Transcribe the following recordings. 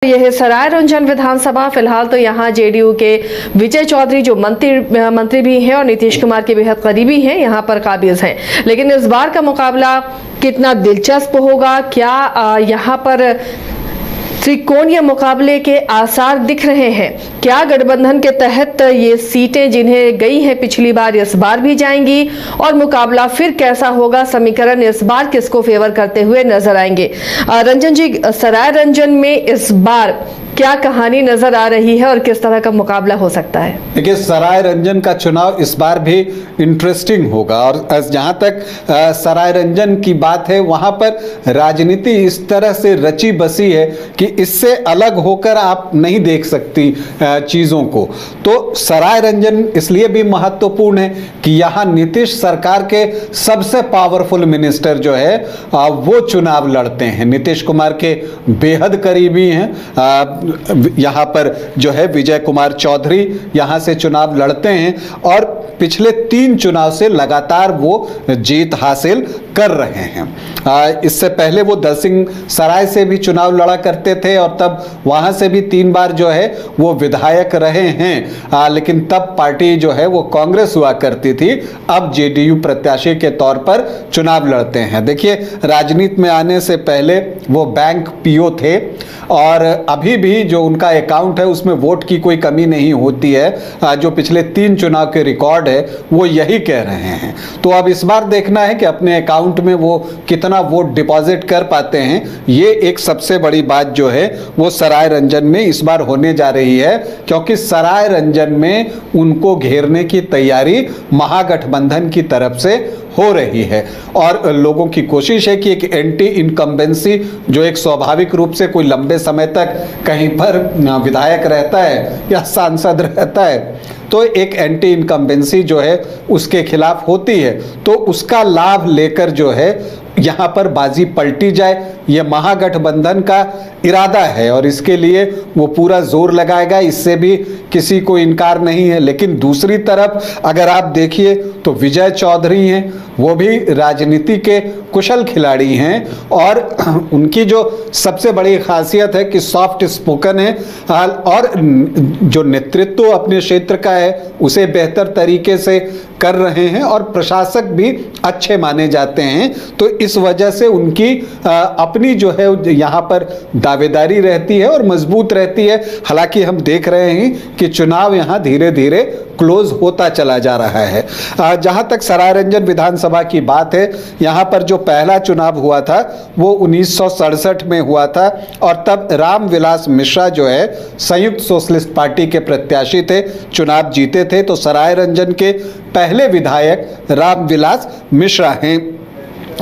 यह है सरायरंजन विधानसभा। फिलहाल तो यहाँ जेडीयू के विजय चौधरी जो मंत्री भी हैं और नीतीश कुमार के बेहद करीबी हैं, यहाँ पर काबिज हैं। लेकिन इस बार का मुकाबला कितना दिलचस्प होगा, क्या यहाँ पर त्रिकोणीय मुकाबले के आसार दिख रहे हैं? क्या गठबंधन के तहत ये सीटें जिन्हें गई हैं पिछली बार इस बार भी जाएंगी और मुकाबला फिर कैसा होगा? समीकरण इस बार किसको फेवर करते हुए नजर आएंगे? रंजन जी, सरायरंजन में इस बार क्या कहानी नजर आ रही है और किस तरह का मुकाबला हो सकता है? देखिए, सरायरंजन का चुनाव इस बार भी इंटरेस्टिंग होगा और जहां तक सरायरंजन की बात है, वहां पर राजनीति इस तरह से रची बसी है कि इससे अलग होकर आप नहीं देख सकती चीजों को। तो सरायरंजन इसलिए भी महत्वपूर्ण है कि यहाँ नीतीश सरकार के सबसे पावरफुल मिनिस्टर जो है वो चुनाव लड़ते हैं। नीतीश कुमार के बेहद करीबी हैं। यहाँ पर जो है विजय कुमार चौधरी यहाँ से चुनाव लड़ते हैं और पिछले 3 चुनाव से लगातार वो जीत हासिल कर रहे हैं। इससे पहले वो दलसिंह सराय से भी चुनाव लड़ा करते थे और तब वहाँ से भी 3 बार जो है वो विधायक रहे हैं। लेकिन तब पार्टी जो है वो कांग्रेस हुआ करती थी। अब जेडीयू प्रत्याशी के तौर पर चुनाव लड़ते हैं। देखिए, राजनीति में आने से पहले वो बैंक पीओ थे और अभी भी जो उनका अकाउंट है उसमें वोट की कोई कमी नहीं होती है। जो पिछले 3 चुनाव के रिकॉर्ड है वो यही कह रहे हैं। तो अब इस बार देखना है कि अपने अकाउंट में वो कितना वोट डिपॉजिट कर पाते हैं। ये एक सबसे बड़ी बात जो है वो सरायरंजन में इस बार होने जा रही है, क्योंकि सरायरंजन में उनको घेरने की तैयारी महागठबंधन की तरफ से हो रही है और लोगों की कोशिश है कि एक एंटी इनकम्बेंसी जो एक स्वाभाविक रूप से कोई लंबे समय तक कहीं पर विधायक रहता है या सांसद रहता है तो एक एंटी इनकम्बेंसी जो है उसके खिलाफ होती है, तो उसका लाभ लेकर जो है यहाँ पर बाजी पलटी जाए, ये महागठबंधन का इरादा है और इसके लिए वो पूरा जोर लगाएगा। इससे भी किसी को इनकार नहीं है। लेकिन दूसरी तरफ अगर आप देखिए तो विजय चौधरी हैं, वो भी राजनीति के कुशल खिलाड़ी हैं और उनकी जो सबसे बड़ी खासियत है कि सॉफ्ट स्पोकन है और जो नेतृत्व अपने क्षेत्र का है उसे बेहतर तरीके से कर रहे हैं और प्रशासक भी अच्छे माने जाते हैं। तो इस वजह से उनकी अपनी जो है यहाँ पर दावेदारी रहती है और मजबूत रहती है। हालांकि हम देख रहे हैं कि चुनाव यहाँ धीरे धीरे क्लोज होता चला जा रहा है। जहाँ तक सरायरंजन विधानसभा की बात है, यहाँ पर जो पहला चुनाव हुआ था वो 1967 में हुआ था और तब रामविलास मिश्रा जो है संयुक्त सोशलिस्ट पार्टी के प्रत्याशी थे, चुनाव जीते थे। तो सरायरंजन के पहले विधायक रामविलास मिश्रा हैं।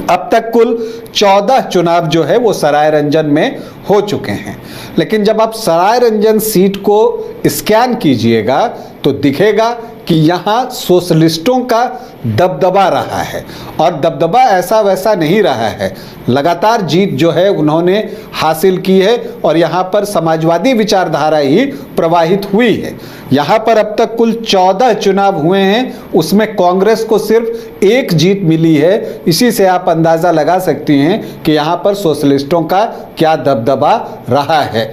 अब तक कुल 14 चुनाव जो है वो सरायरंजन में हो चुके हैं। लेकिन जब आप सरायरंजन सीट को स्कैन कीजिएगा तो दिखेगा कि यहाँ सोशलिस्टों का दबदबा रहा है और दबदबा ऐसा वैसा नहीं रहा है। लगातार जीत जो है उन्होंने हासिल की है और यहाँ पर समाजवादी विचारधारा ही प्रवाहित हुई है। यहाँ पर अब तक कुल 14 चुनाव हुए हैं, उसमें कांग्रेस को सिर्फ 1 जीत मिली है। इसी से आप अंदाज़ा लगा सकती हैं कि यहाँ पर सोशलिस्टों का क्या दबदबा रहा है।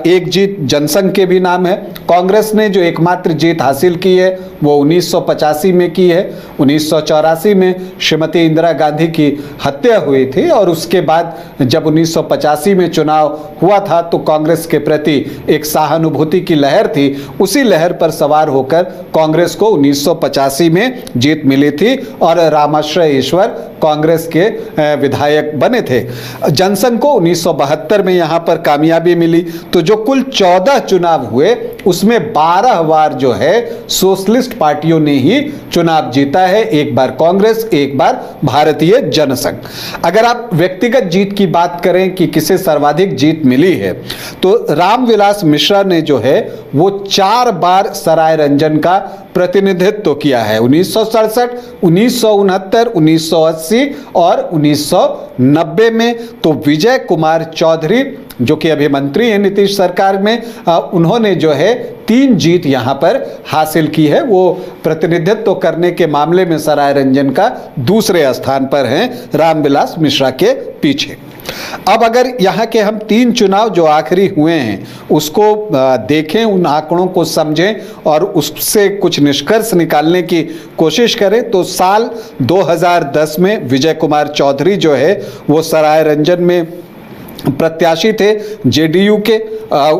एक जीत जनसंघ के भी नाम है। कांग्रेस ने जो एकमात्र जीत हासिल की है वो 1985 में की है। 1984 में श्रीमती इंदिरा गांधी की हत्या हुई थी और उसके बाद जब 1985 में चुनाव हुआ था तो कांग्रेस के प्रति एक सहानुभूति की लहर थी। उसी लहर पर सवार होकर कांग्रेस को 1985 में जीत मिली थी और रामाश्रय ईश्वर कांग्रेस के विधायक बने थे। जनसंघ को 1972 में यहाँ पर कामयाबी मिली। तो जो कुल 14 चुनाव हुए उसमें 12 बार जो है सोशलिस्ट पार्टियों ने ही चुनाव जीता है। एक बार कांग्रेस, एक बार भारतीय जनसंघ। अगर आप व्यक्तिगत जीत की बात करें कि किसे सर्वाधिक जीत मिली है तो रामविलास मिश्रा ने जो है वो 4 बार सरायरंजन का प्रतिनिधित्व किया है। 1967, 1969, 1980 और 1990 में। तो विजय कुमार चौधरी जो कि अभी मंत्री हैं नीतीश सरकार में, उन्होंने जो है 3 जीत यहाँ पर हासिल की है। वो प्रतिनिधित्व करने के मामले में सरायरंजन का दूसरे स्थान पर हैं, रामविलास मिश्रा के पीछे। अब अगर यहाँ के हम 3 चुनाव जो आखिरी हुए हैं उसको देखें, उन आंकड़ों को समझें और उससे कुछ निष्कर्ष निकालने की कोशिश करें, तो साल 2010 में विजय कुमार चौधरी जो है वो सरायरंजन में प्रत्याशी थे जेडीयू के।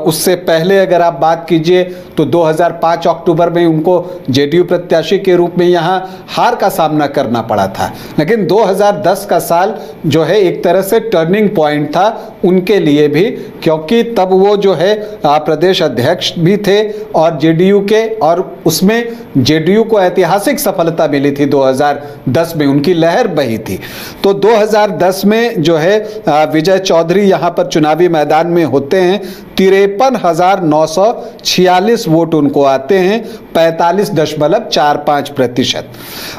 उससे पहले अगर आप बात कीजिए तो 2005 अक्टूबर में उनको जेडीयू प्रत्याशी के रूप में यहाँ हार का सामना करना पड़ा था। लेकिन 2010 का साल जो है एक तरह से टर्निंग पॉइंट था उनके लिए भी, क्योंकि तब वो जो है प्रदेश अध्यक्ष भी थे और जेडीयू के, और उसमें जेडीयू को ऐतिहासिक सफलता मिली थी 2010 में, उनकी लहर बही थी। तो 2010 में जो है विजय चौधरी यहाँ पर चुनावी मैदान में होते हैं। 53,946 वोट उनको आते हैं, 45.45%।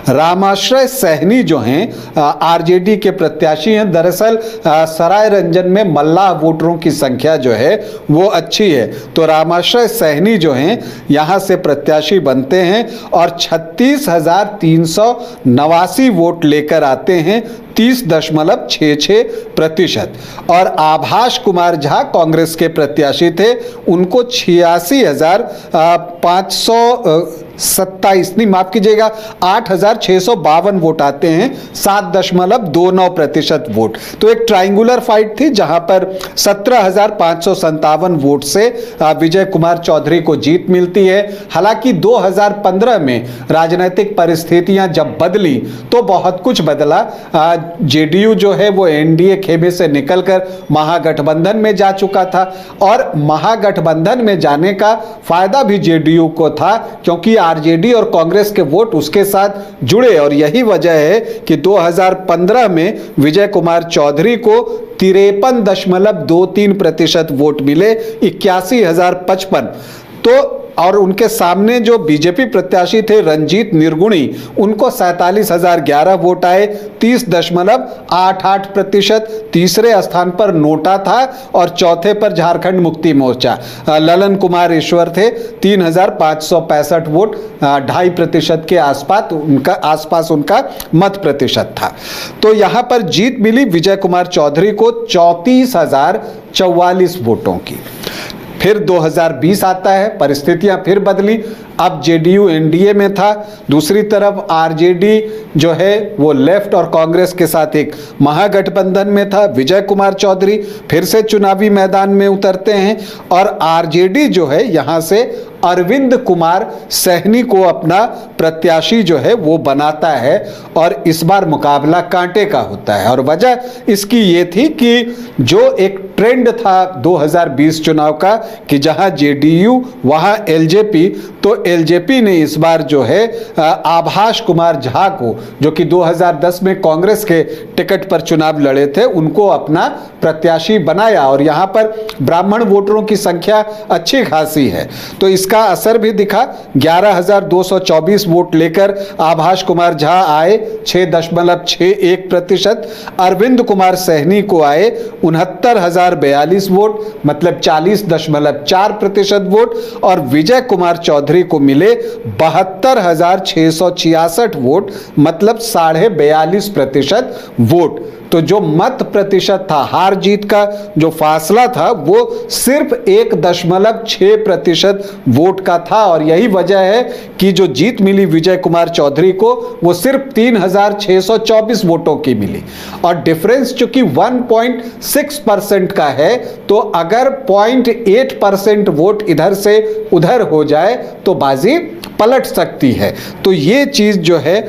रामाश्रय सहनी जो हैं आरजेडी के प्रत्याशी हैं। दरअसल सरायरंजन में मल्लाह वोटरों की संख्या जो है वो अच्छी है, तो रामाश्रय सहनी जो हैं यहाँ से प्रत्याशी बनते हैं और 36,389 वोट लेकर आते हैं, 30.66%। और आभाष कुमार झा कांग्रेस के प्रत्याशी थे, उनको 8,652 वोट आते हैं, 7.29% वोट। तो एक ट्रायंगुलर फाइट थी जहां पर 17,557 वोट से विजय कुमार चौधरी को जीत मिलती है। हालांकि 2015 में राजनीतिक परिस्थितियां जब बदली तो बहुत कुछ बदला। जेडीयू जो है वो एनडीए खेमे से निकलकर महागठबंधन में जा चुका था, और महागठबंधन में जाने का फायदा भी जेडीयू को था क्योंकि आरजेडी और कांग्रेस के वोट उसके साथ जुड़े। और यही वजह है कि 2015 में विजय कुमार चौधरी को 53.23% वोट मिले, 81,055। तो और उनके सामने जो बीजेपी प्रत्याशी थे रंजीत निर्गुणी, उनको 47,011 वोट आए, 30.88%। तीसरे स्थान पर नोटा था और चौथे पर झारखंड मुक्ति मोर्चा ललन कुमार ईश्वर थे, 3,565 वोट, 2.5% के आसपास उनका मत प्रतिशत था। तो यहाँ पर जीत मिली विजय कुमार चौधरी को 34,044 वोटों की। फिर 2020 आता है, परिस्थितियां फिर बदली। अब जेडीयू एनडीए में था, दूसरी तरफ आरजेडी जो है वो लेफ्ट और कांग्रेस के साथ एक महागठबंधन में था। विजय कुमार चौधरी फिर से चुनावी मैदान में उतरते हैं और आरजेडी जो है यहाँ से अरविंद कुमार सहनी को अपना प्रत्याशी जो है वो बनाता है और इस बार मुकाबला कांटे का होता है। और वजह इसकी ये थी कि जो एक ट्रेंड था 2020 चुनाव का कि जहां जेडीयू वहां एलजेपी, तो एलजेपी ने इस बार जो है आभाष कुमार झा को, जो कि 2010 में कांग्रेस के टिकट पर चुनाव लड़े थे, उनको अपना प्रत्याशी बनाया। और यहां पर ब्राह्मण वोटरों की संख्या अच्छी खासी है, तो इसका असर भी दिखा। 11,224 वोट लेकर आभाष कुमार झा आए, 6.61%। अरविंद कुमार सहनी को आए 69,042 वोट, मतलब 40.4% वोट। और विजय कुमार चौधरी को मिले 72,666 वोट, मतलब 42.5% वोट। तो जो मत प्रतिशत था, हार जीत का जो फासला था, वो सिर्फ 1.6% वोट का था। और यही वजह है कि जो जीत मिली विजय कुमार चौधरी को वो सिर्फ 3,624 वोटों की मिली। और डिफरेंस चूंकि 1.6% का है, तो अगर 0.8% वोट इधर से उधर हो जाए तो बाजी पलट सकती है। तो ये चीज जो है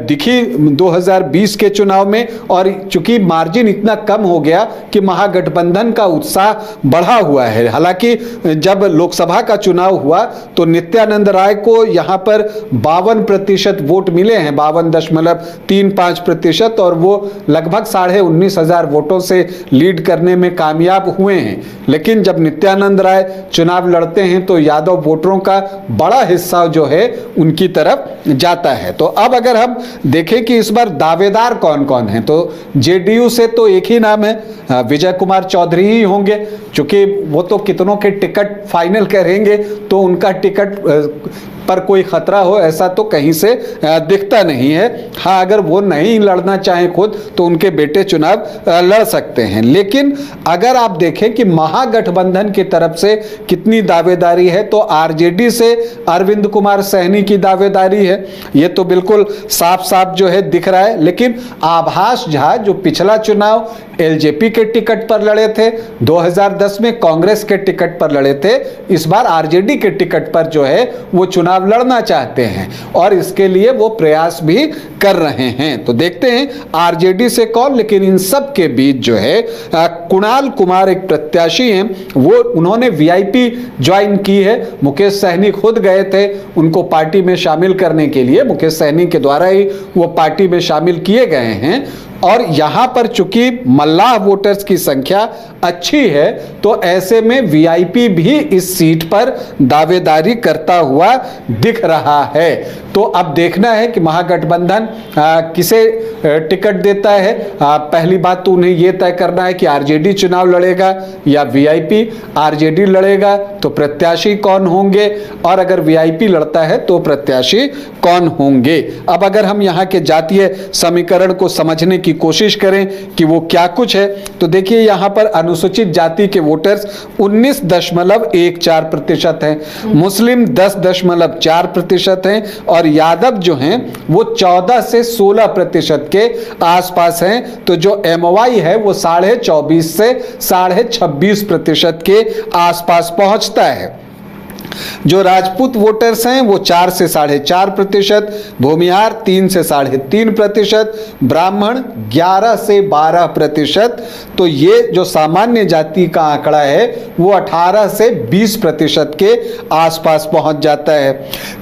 दिखी 2020 के चुनाव में। और चूंकि मार्जिन इतना कम हो गया कि महागठबंधन का उत्साह बढ़ा हुआ है। हालांकि जब लोकसभा का चुनाव हुआ तो नित्यानंद राय को यहां पर 52% वोट मिले हैं, 52.35%, और वो लगभग 19,500 वोटों से लीड करने में कामयाब हुए हैं। लेकिन जब नित्यानंद राय चुनाव लड़ते हैं तो यादव वोटरों का बड़ा हिस्सा जो है उनकी तरफ जाता है। तो अब अगर हम देखें कि इस बार दावेदार कौन कौन हैं, तो जेडीयू से तो एक ही नाम है, विजय कुमार चौधरी ही होंगे, क्योंकि वो तो कितनों के टिकट फाइनल करेंगे तो उनका टिकट पर कोई खतरा हो ऐसा तो कहीं से दिखता नहीं है। हाँ, अगर वो नहीं लड़ना चाहें खुद तो उनके बेटे चुनाव लड़ सकते हैं। लेकिन अगर आप देखें कि महागठबंधन की तरफ से कितनी दावेदारी है, तो आरजेडी से अरविंद कुमार सहनी की दावेदारी है, ये तो बिल्कुल साफ साफ जो है दिख रहा है। लेकिन आभास झा जो पिछला चुनाव एलजेपी के टिकट पर लड़े थे, 2010 में कांग्रेस के टिकट पर लड़े थे, इस बार आरजेडी के टिकट पर जो है वो चुनाव लड़ना चाहते हैं और इसके लिए वो प्रयास भी कर रहे हैं। तो देखते हैं आरजेडी से कौन। लेकिन इन सब के बीच जो है कुणाल कुमार एक प्रत्याशी हैं, वो उन्होंने वीआईपी ज्वाइन की है। मुकेश सहनी खुद गए थे उनको पार्टी में शामिल करने के लिए, मुकेश सहनी के द्वारा ही वो पार्टी में शामिल किए गए हैं। और यहां पर चूंकि मल्लाह वोटर्स की संख्या अच्छी है, तो ऐसे में वीआईपी भी इस सीट पर दावेदारी करता हुआ दिख रहा है। तो अब देखना है कि महागठबंधन किसे टिकट देता है। पहली बात तो उन्हें यह तय करना है कि आरजेडी चुनाव लड़ेगा या वीआईपी। आरजेडी लड़ेगा तो प्रत्याशी कौन होंगे, और अगर वीआईपी लड़ता है तो प्रत्याशी कौन होंगे। अब अगर हम यहाँ के जातीय समीकरण को समझने की कोशिश करें कि वो क्या कुछ है, तो देखिए यहाँ पर अनुसूचित जाति के वोटर्स 19.14% हैं, मुस्लिम 10.4% हैं और यादव जो हैं वो 14 से 16% के आसपास हैं। तो जो एमवाई है वो 24.5 से 26.5% के आसपास पहुंचता है। जो राजपूत वोटर्स हैं वो 4 से 4.5%, भूमिहार 3 से 3.5%, ब्राह्मण 11 से 12%। तो ये जो सामान्य जाति का आंकड़ा है वो 18 से 20% के आसपास पहुंच जाता है।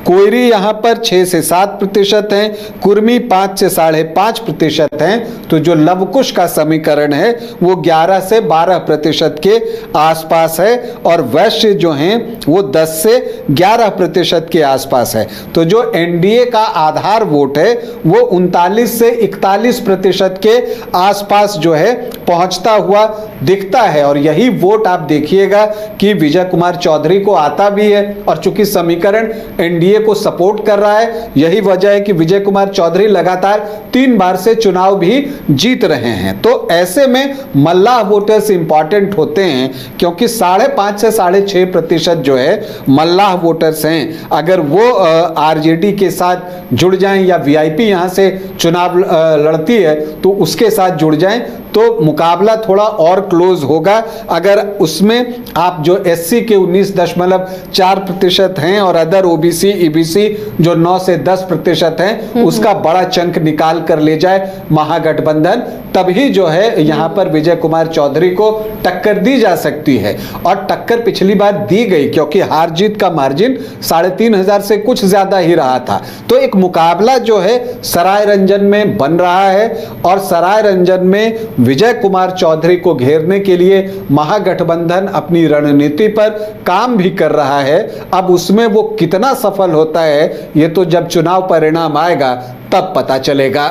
कोयरी यहाँ पर 6 से 7% हैं, कुर्मी 5 से 5.5% हैं। तो जो लवकुश का समीकरण है वो 11 से 12% के आसपास है और वैश्य जो हैं वो 10 से 11% के आसपास है। तो जो एनडीए का आधार वोट है वो 39 से 41% के आसपास जो है पहुंचता हुआ दिखता है। और यही वोट आप देखिएगा कि विजय कुमार चौधरी को आता भी है, और चूंकि समीकरण एनडीए को सपोर्ट कर रहा है, यही वजह है कि विजय कुमार चौधरी लगातार 3 बार से चुनाव भी जीत रहे हैं। तो ऐसे में मल्लाह वोटर्स इंपॉर्टेंट होते हैं, क्योंकि 5.5 से 6.5% जो है मल्लाह वोटर्स हैं। अगर वो आरजेडी के साथ जुड़ जाएं या वीआईपी यहां से चुनाव लड़ती है तो उसके साथ जुड़ जाएं, तो मुकाबला थोड़ा और क्लोज होगा। अगर उसमें आप जो एससी के 19.4% हैं और अदर ओबीसी ईबीसी जो 9 से 10% हैं, उसका बड़ा चंक निकाल कर ले जाए महागठबंधन, तभी जो है यहां पर विजय कुमार चौधरी को टक्कर दी जा सकती है। और टक्कर पिछली बार दी गई, क्योंकि हार जीत का मार्जिन 3,500 से कुछ ज्यादा ही रहा था। तो एक मुकाबला जो है सराय रंजन में बन रहा है, और सराय रंजन में विजय कुमार चौधरी को घेरने के लिए महागठबंधन अपनी रणनीति पर काम भी कर रहा है। अब उसमें वो कितना सफल होता है ये तो जब चुनाव परिणाम आएगा तब पता चलेगा।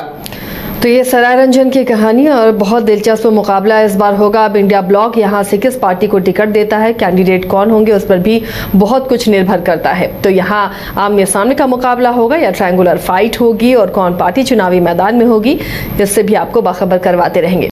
तो ये सराय रंजन की कहानी और बहुत दिलचस्प मुकाबला इस बार होगा। अब इंडिया ब्लॉक यहाँ से किस पार्टी को टिकट देता है, कैंडिडेट कौन होंगे, उस पर भी बहुत कुछ निर्भर करता है। तो यहाँ आमने सामने का मुकाबला होगा या ट्रायंगुलर फाइट होगी, और कौन पार्टी चुनावी मैदान में होगी, इससे भी आपको बाखबर करवाते रहेंगे।